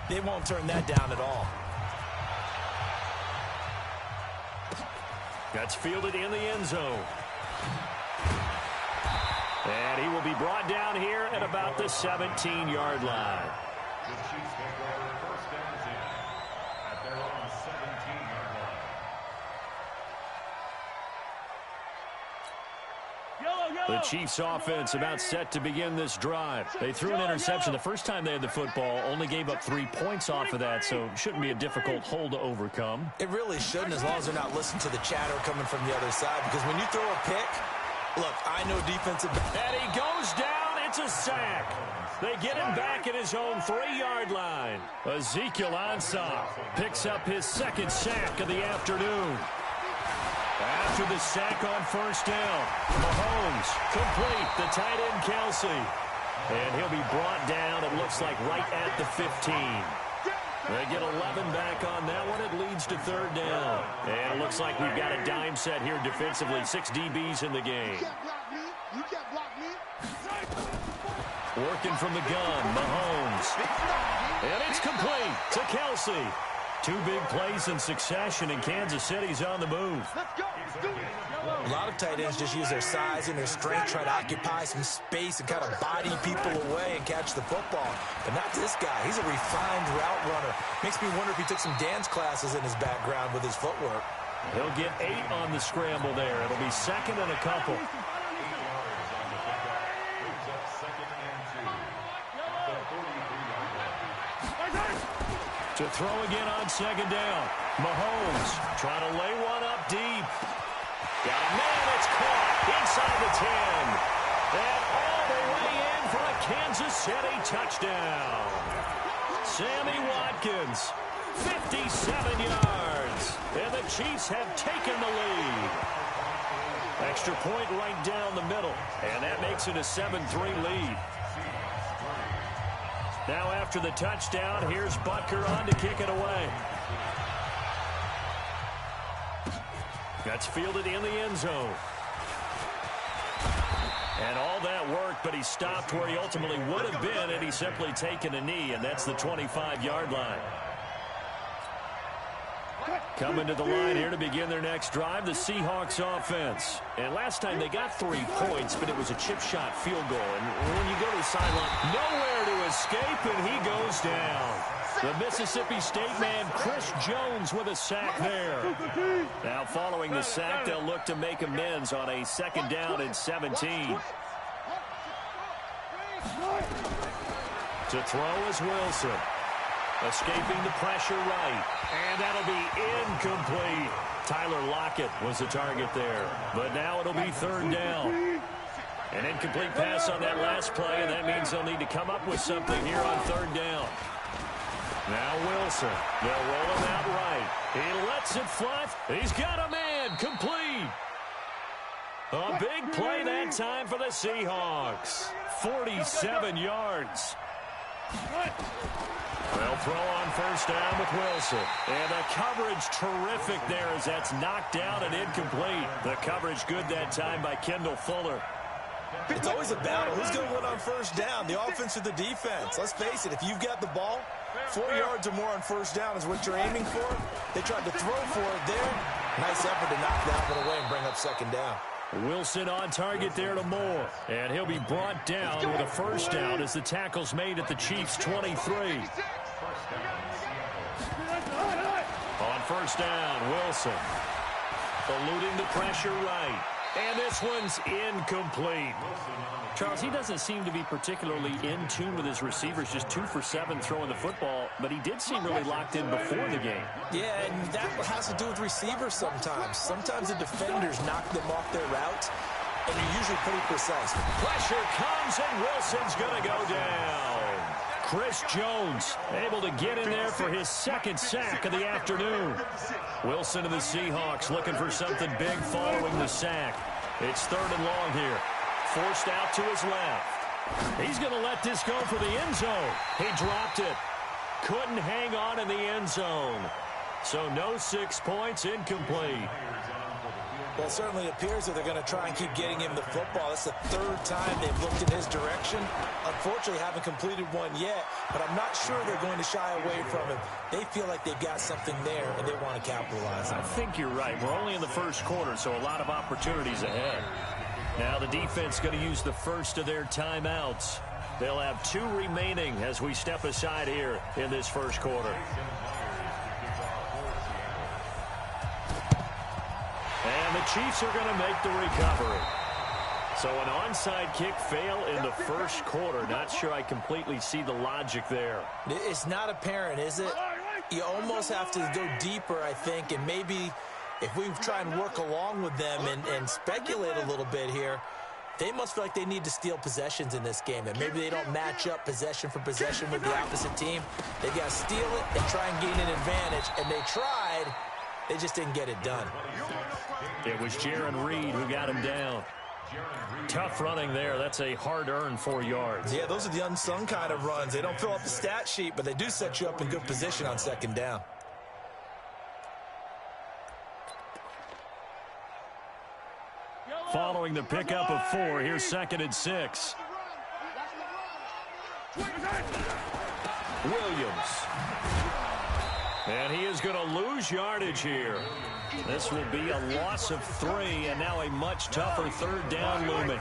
They won't turn that down at all. That's fielded in the end zone. And he will be brought down here at about the 17-yard line. The Chiefs take over first downs at their own 17-yard line. The Chiefs offense about set to begin this drive. They threw an interception the first time they had the football, only gave up 3 points off of that, so it shouldn't be a difficult hole to overcome. It really shouldn't, as long as they're not listening to the chatter coming from the other side, because when you throw a pick, look, I know defensive. And he goes down. It's a sack. They get him back at his own 3-yard line. Ezekiel Ansah picks up his second sack of the afternoon. After the sack on first down, Mahomes complete, the tight end Kelsey. And he'll be brought down, it looks like, right at the 15. They get 11 back on that one. It leads to third down. And it looks like we've got a dime set here defensively. 6 DBs in the game. Working from the gun, Mahomes. And it's complete to Kelsey. 2 big plays in succession, and Kansas City's on the move. A lot of tight ends just use their size and their strength, try to occupy some space and kind of body people away and catch the football. But not this guy. He's a refined route runner. Makes me wonder if he took some dance classes in his background with his footwork. He'll get 8 on the scramble there. It'll be second and a couple. To throw again on second down. Mahomes trying to lay one up deep. Got a man, it's caught inside the 10. And all the way in for a Kansas City touchdown. Sammy Watkins, 57 yards. And the Chiefs have taken the lead. Extra point right down the middle. And that makes it a 7-3 lead. Now after the touchdown, here's Butker on to kick it away. That's fielded in the end zone. And all that worked, but he stopped where he ultimately would have been had he simply taken a knee, and that's the 25-yard line. Coming to the line here to begin their next drive, the Seahawks offense. And last time they got 3 points, but it was a chip shot field goal. And when you go to the sideline, nowhere to escape, and he goes down. The Mississippi State man, Chris Jones, with a sack there. Now following the sack, they'll look to make amends on a second down and 17. To throw is Wilson. Escaping the pressure right. And that'll be incomplete. Tyler Lockett was the target there. But now it'll be third down. An incomplete pass on that last play, and that means they'll need to come up with something here on third down. Now Wilson. They'll roll him out right. He lets it fly. He's got a man. Complete. A big play that time for the Seahawks. 47 yards. They'll throw on first down with Wilson. And the coverage terrific there as that's knocked down and incomplete. The coverage good that time by Kendall Fuller. It's always a battle. Who's going to win on first down, the offense or the defense? Let's face it, if you've got the ball, 4 yards or more on first down is what you're aiming for. They tried to throw for it there. Nice effort to knock that one away and bring up second down. Wilson on target there to Moore. And he'll be brought down with a first down as the tackle's made at the Chiefs' 23. On first down, Wilson. Eluding the pressure right. And this one's incomplete. Charles, he doesn't seem to be particularly in tune with his receivers, just 2 for 7 throwing the football, but he did seem really locked in before the game. Yeah, and that has to do with receivers sometimes. Sometimes the defenders knock them off their route, and they're usually pretty precise. Pressure comes, and Wilson's going to go down. Chris Jones able to get in there for his second sack of the afternoon. Wilson of the Seahawks looking for something big following the sack. It's third and long here. Forced out to his left. He's going to let this go for the end zone. He dropped it. Couldn't hang on in the end zone. So no 6 points, incomplete. Well, it certainly appears that they're going to try and keep getting him the football. That's the third time they've looked in his direction. Unfortunately, haven't completed one yet, but I'm not sure they're going to shy away from him. They feel like they've got something there, and they want to capitalize on it. I think you're right. We're only in the first quarter, so a lot of opportunities ahead. Now the defense going to use the first of their timeouts. They'll have 2 remaining as we step aside here in this first quarter. And the Chiefs are going to make the recovery. So an onside kick fail in the first quarter. Not sure I completely see the logic there. It's not apparent, is it? You almost have to go deeper, I think, and maybe if we try and work along with them and speculate a little bit here, they must feel like they need to steal possessions in this game, and maybe they don't match up possession for possession with the opposite team. They got to steal it and try and gain an advantage, and they tried. They just didn't get it done. It was Jaron Reed who got him down. Tough running there. That's a hard-earned 4 yards. Yeah, those are the unsung kind of runs. They don't fill up the stat sheet, but they do set you up in good position on second down. Following the pickup of 4, here's 2nd and 6. Williams. And he is going to lose yardage here. This will be a loss of 3, and now a much tougher 3rd down looming.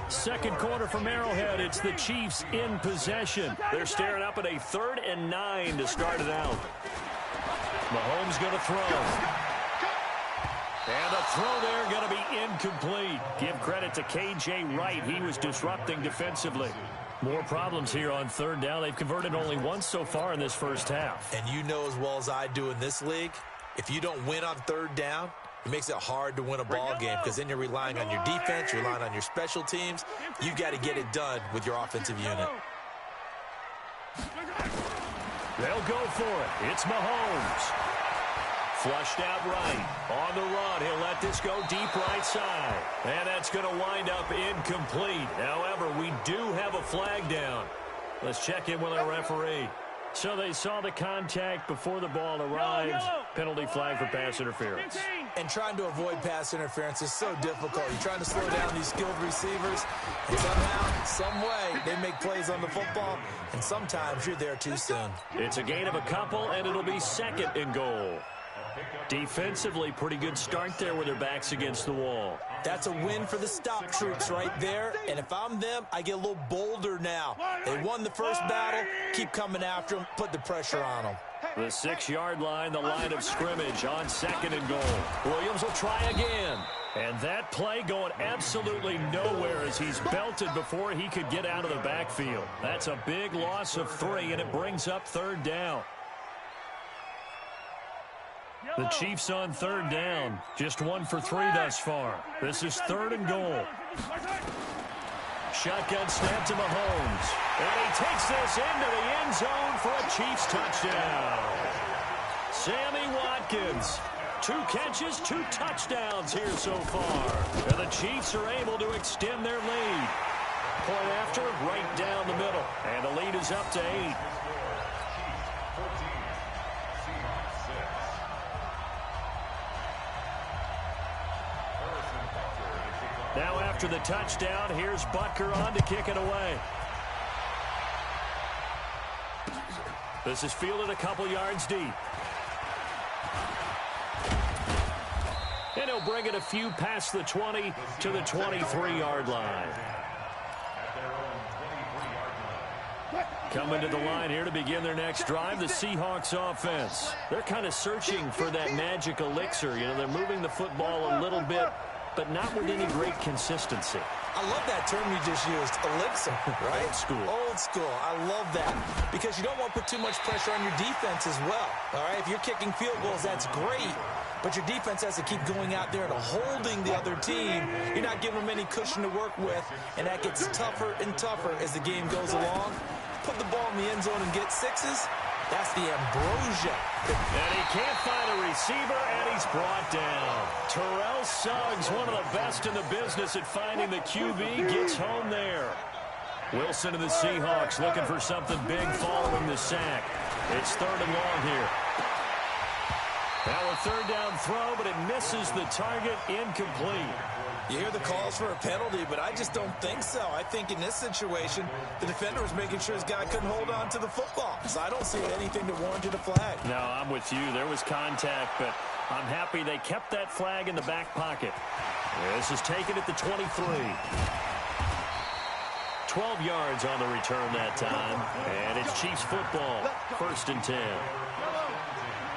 Second quarter from Arrowhead. It's the Chiefs in possession. They're staring up at a 3rd and 9 to start it out. Mahomes going to throw. And the throw there going to be incomplete. Give credit to K.J. Wright. He was disrupting defensively. More problems here on 3rd down. They've converted only once so far in this first half. And you know as well as I do in this league, if you don't win on 3rd down, it makes it hard to win a ball game because then you're relying on your defense, you're relying on your special teams. You've got to get it done with your offensive unit. They'll go for it. It's Mahomes. Flushed out right. On the run, he'll let this go deep right side. And that's going to wind up incomplete. However, we do have a flag down. Let's check in with our referee. So they saw the contact before the ball arrived. Penalty flag for pass interference. And trying to avoid pass interference is so difficult. You're trying to slow down these skilled receivers, and somehow, some way, they make plays on the football, and sometimes you're there too soon. It's a gain of a couple, and it'll be 2nd and goal. Defensively, pretty good start there with their backs against the wall. That's a win for the stop troops right there. And if I'm them, I get a little bolder now. They won the first battle. Keep coming after them. Put the pressure on them. The 6-yard line, the line of scrimmage on 2nd and goal. Williams will try again. And that play going absolutely nowhere as he's belted before he could get out of the backfield. That's a big loss of 3, and it brings up 3rd down. The Chiefs on 3rd down. Just 1 for 3 thus far. This is 3rd and goal. Shotgun snap to Mahomes. And he takes this into the end zone for a Chiefs touchdown. Sammy Watkins. 2 catches, 2 touchdowns here so far. And the Chiefs are able to extend their lead. Point after, right down the middle. And the lead is up to 8. Now after the touchdown, here's Butker on to kick it away. This is fielded a couple yards deep. And he'll bring it a few past the 20 to the 23-yard line. Coming to the line here to begin their next drive, the Seahawks offense. They're kind of searching for that magic elixir. You know, they're moving the football a little bit, but not with any great consistency. I love that term you just used, elixir, right? Old school. Old school. I love that because you don't want to put too much pressure on your defense as well, all right? If you're kicking field goals, that's great, but your defense has to keep going out there and holding the other team. You're not giving them any cushion to work with, and that gets tougher and tougher as the game goes along. Put the ball in the end zone and get 6s. That's the ambrosia. And he can't find a receiver, and he's brought down. Terrell Suggs, one of the best in the business at finding the QB, gets home there. Wilson and the Seahawks looking for something big following the sack. It's 3rd and long here. Now a third down throw, but it misses the target, incomplete. You hear the calls for a penalty, but I just don't think so. I think in this situation, the defender was making sure his guy couldn't hold on to the football. So I don't see anything that warranted a flag. No, I'm with you. There was contact, but I'm happy they kept that flag in the back pocket. This is taken at the 23. 12 yards on the return that time. And it's Chiefs football. 1st and 10.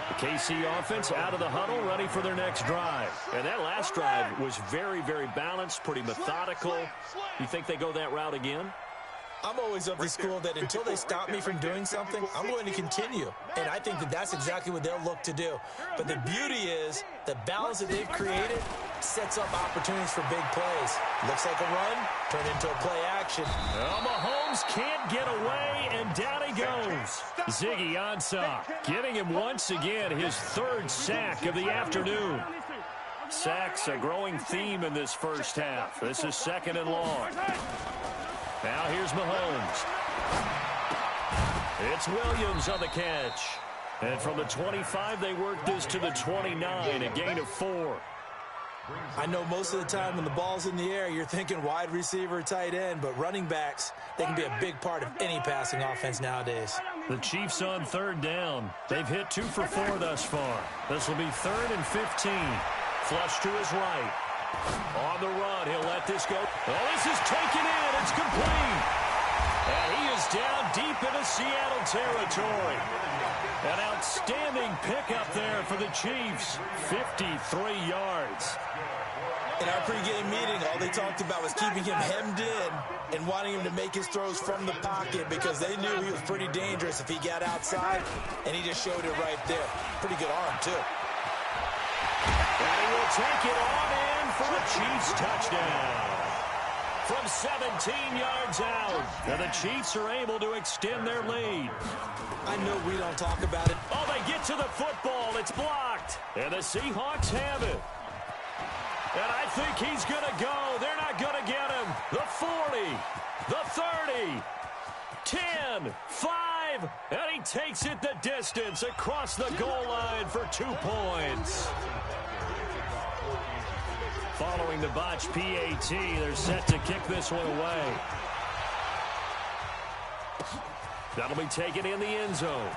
The KC offense out of the huddle, ready for their next drive. And that last drive was very, very balanced, pretty methodical. You think they go that route again? I'm always of the school that until they stop me from doing something, I'm going to continue. And I think that that's exactly what they'll look to do. But the beauty is the balance that they've created sets up opportunities for big plays. Looks like a run, turned into a play action. Well, Mahomes can't get away, and down he goes. Ziggy Ansah getting him once again his 3rd sack of the afternoon. Sacks a growing theme in this first half. This is 2nd and long. Now here's Mahomes. It's Williams on the catch. And from the 25, they work this to the 29, a gain of 4. I know most of the time when the ball's in the air, you're thinking wide receiver, tight end, but running backs, they can be a big part of any passing offense nowadays. The Chiefs on 3rd down. They've hit 2 for 4 thus far. This will be 3rd and 15. Flush to his right. On the run, he'll let this go. Oh, this is taken in. It's complete. And he is down deep into Seattle territory. An outstanding pickup there for the Chiefs. 53 yards. In our pregame meeting, all they talked about was keeping him hemmed in and wanting him to make his throws from the pocket because they knew he was pretty dangerous if he got outside, and he just showed it right there. Pretty good arm, too. And he will take it on in for a Chiefs touchdown. From 17 yards out, and the Chiefs are able to extend their lead. I know we don't talk about it. Oh, they get to the football. It's blocked. And the Seahawks have it. And I think he's going to go. They're not going to get him. The 40, the 30, 10, 5, and he takes it the distance across the goal line for 2 points. Following the botch PAT, they're set to kick this one away. That'll be taken in the end zone.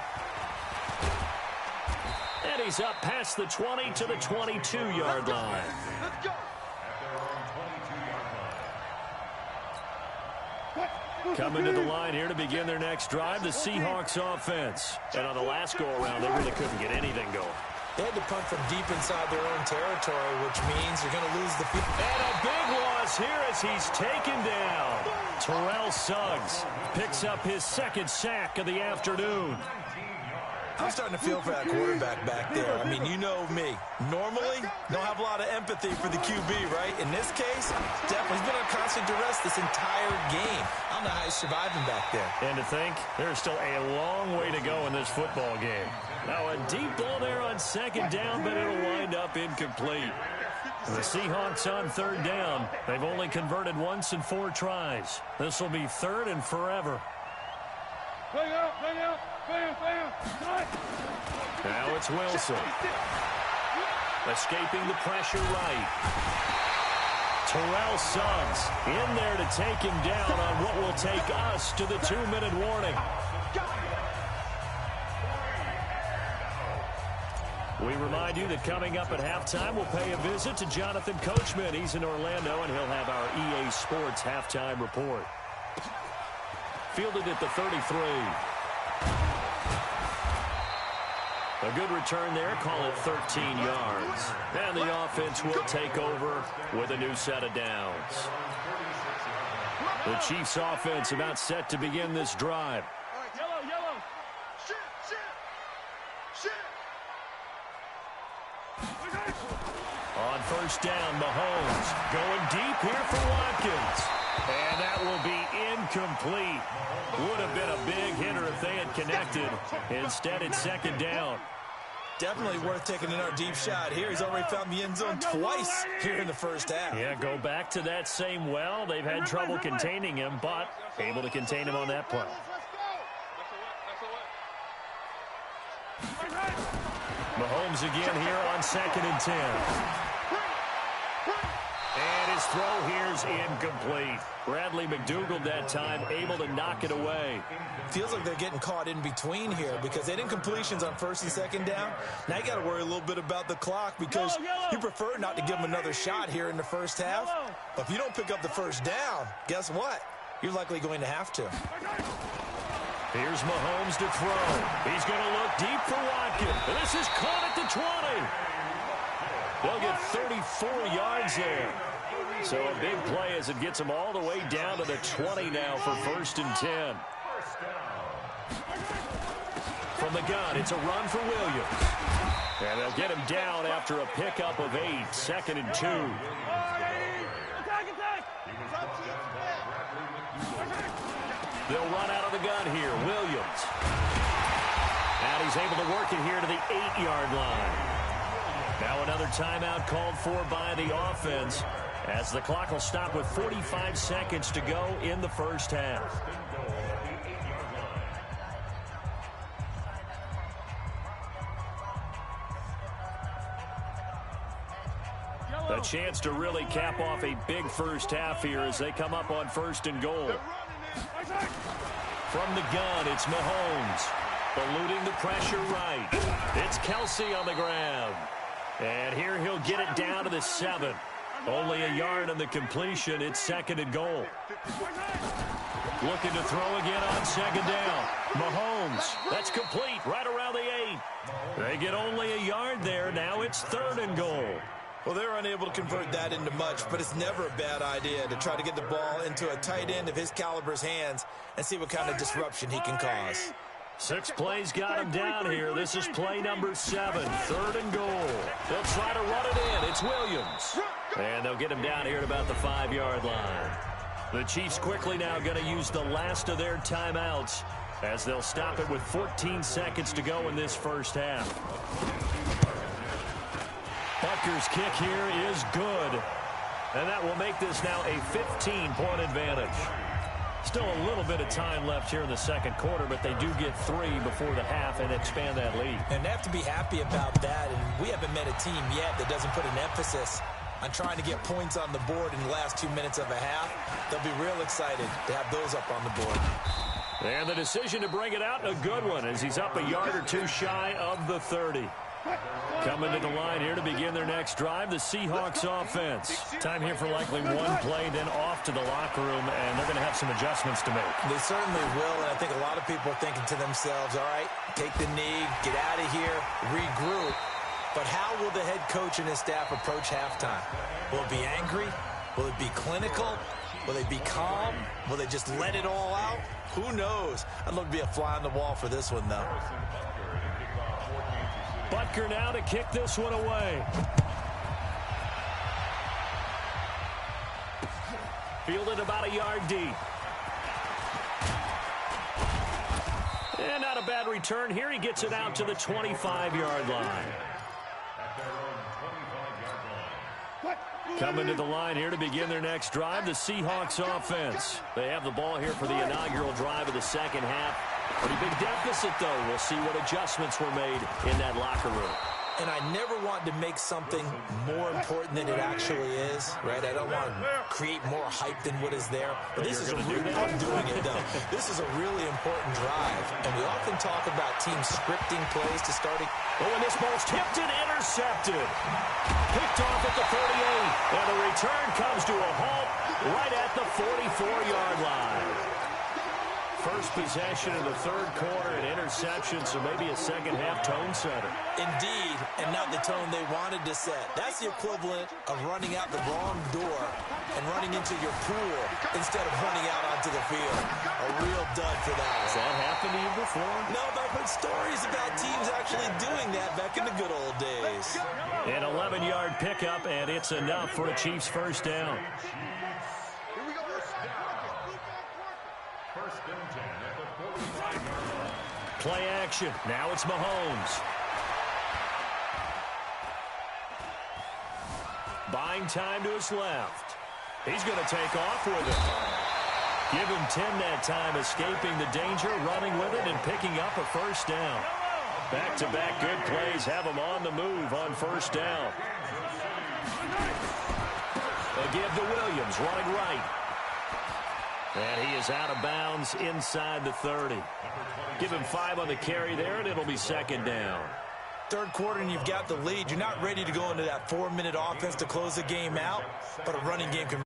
And he's up past the 20 to the 22-yard line. Let's go. Coming to the line here to begin their next drive, the Seahawks offense. And on the last go-around, they really couldn't get anything going. They had to punt from deep inside their own territory, which means you're going to lose the field. And a big loss here as he's taken down. Terrell Suggs picks up his 2nd sack of the afternoon. I'm starting to feel for that quarterback back there. I mean, you know me. Normally, don't have a lot of empathy for the QB, right? In this case, definitely he's been on constant duress this entire game. I don't know how he's surviving back there. And to think, there's still a long way to go in this football game. Now a deep ball there on 2nd down, but it'll wind up incomplete. The Seahawks on 3rd down. They've only converted once in 4 tries. This will be 3rd and forever. Bang out, bang out, bang, bang. Now it's Wilson. Escaping the pressure right. Terrell Suggs in there to take him down on what will take us to the 2-minute warning. We remind you that coming up at halftime, we'll pay a visit to Jonathan Coachman. He's in Orlando, and he'll have our EA Sports halftime report. Fielded at the 33. A good return there, call it 13 yards. And the offense will take over with a new set of downs. The Chiefs offense about set to begin this drive. Yellow. Shit. On 1st down, Mahomes going deep here for Watkins. And that will be incomplete. Would have been a big hitter if they had connected. Instead, it's 2nd down. Definitely worth taking another deep shot here. He's already found the end zone twice here in the first half. Yeah, go back to that same well. They've had trouble containing him, but able to contain him on that play. Mahomes again here on 2nd and 10. And his throw here's incomplete. Bradley McDougald that time able to knock it away. Feels like they're getting caught in between here because they didn't completions on 1st and 2nd down. Now you got to worry a little bit about the clock because you prefer not to give them another shot here in the first half. But if you don't pick up the first down, guess what? You're likely going to have to. Here's Mahomes to throw. He's going to look deep for Watkins. And this is caught at the 20. They'll get 34 yards there. So a big play as it gets them all the way down to the 20 now for 1st and 10. From the gun, it's a run for Williams. And they'll get him down after a pickup of 8, 2nd and 2. They'll run out of the gun here. Williams. And he's able to work it here to the 8-yard line. Now another timeout called for by the offense as the clock will stop with 45 seconds to go in the first half. A chance to really cap off a big first half here as they come up on 1st and goal. From the gun, it's Mahomes. Eluding the pressure right. It's Kelsey on the ground. And here he'll get it down to the 7. Only a yard on the completion. It's 2nd and goal. Looking to throw again on 2nd down. Mahomes. That's complete right around the 8. They get only a yard there. Now it's 3rd and goal. Well, they're unable to convert that into much, but it's never a bad idea to try to get the ball into a tight end of his caliber's hands and see what kind of disruption he can cause. 6 plays got him down here. This is play number 7, 3rd and goal. They'll try to run it in. It's Williams. And they'll get him down here at about the 5-yard line. The Chiefs quickly now going to use the last of their timeouts as they'll stop it with 14 seconds to go in this first half. Butker's kick here is good. And that will make this now a 15-point advantage. Still a little bit of time left here in the second quarter, but they do get 3 before the half and expand that lead. And they have to be happy about that. And we haven't met a team yet that doesn't put an emphasis on trying to get points on the board in the last 2 minutes of a half. They'll be real excited to have those up on the board. And the decision to bring it out, a good one, as he's up a yard or 2 shy of the 30. Coming to the line here to begin their next drive, the Seahawks offense. Time here for likely 1 play, then off to the locker room, and they're going to have some adjustments to make. They certainly will, and I think a lot of people are thinking to themselves, all right, take the knee, get out of here, regroup. But how will the head coach and his staff approach halftime? Will it be angry? Will it be clinical? Will they be calm? Will they just let it all out? Who knows? I'd love to be a fly on the wall for this one, though. Butker now to kick this one away. Fielded about a yard deep. And not a bad return here. He gets it out to the 25-yard line. Coming to the line here to begin their next drive, the Seahawks offense. They have the ball here for the inaugural drive of the second half. Pretty big deficit, though. We'll see what adjustments were made in that locker room. And I never want to make something more important than it actually is, right? I don't want to create more hype than what is there. But this is a really, I'm doing it, though. This is a really important drive. And we often talk about teams scripting plays to starting. Oh, and this ball's tipped and intercepted. Picked off at the 38. And the return comes to a halt right at the 44-yard line. First possession in the third quarter, an interception, so maybe a second-half tone setter. Indeed, and not the tone they wanted to set. That's the equivalent of running out the wrong door and running into your pool instead of running out onto the field. A real dud for that. Has that happened to you before? No, but I've heard stories about teams actually doing that back in the good old days. An 11-yard pickup, and it's enough for a Chiefs first down. Play action. Now it's Mahomes. Buying time to his left. He's going to take off with it. Give him 10 that time, escaping the danger, running with it, and picking up a first down. Back-to-back good plays have him on the move on first down. They'll give to Williams, running right. And he is out of bounds inside the 30. Give him 5 on the carry there, and it'll be second down. Third quarter and you've got the lead. You're not ready to go into that 4-minute offense to close the game out, but a running game can